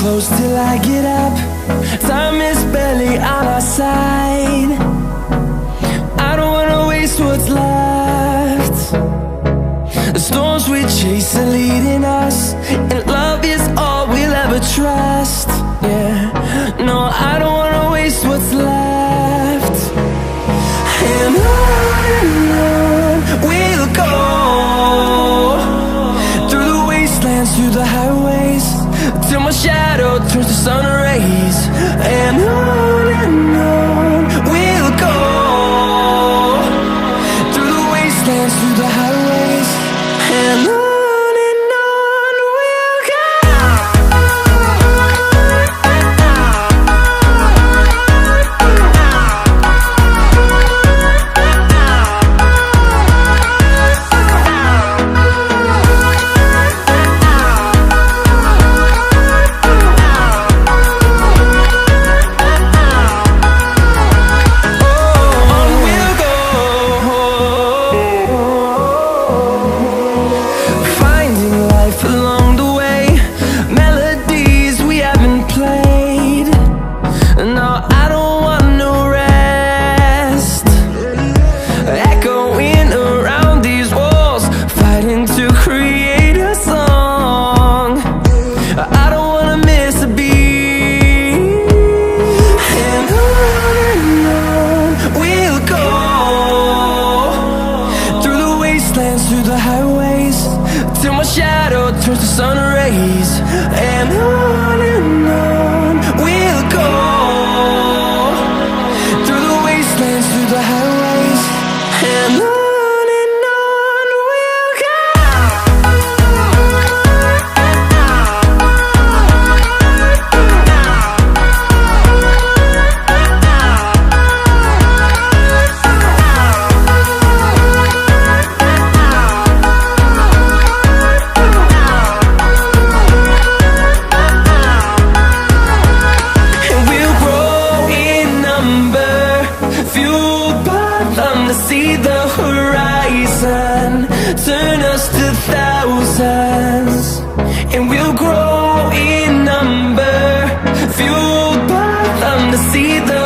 close till I get up. Time is barely on our side. I don't wanna waste what's left. The storms we chase are leading us, and love is all we'll ever trust. Yeah, no, I don't wanna waste what's left. And on we'll go, through the wastelands, through the highways, till my shadow turns to sun rays. And on we'll go, through the wastelands, through the highways, and on. Through the highways, till my shadow turns to sun rays. And on we'll go, through the wastelands, through the highways, and on. See the horizon turn us to thousands, and we'll grow in number, fueled by them to see the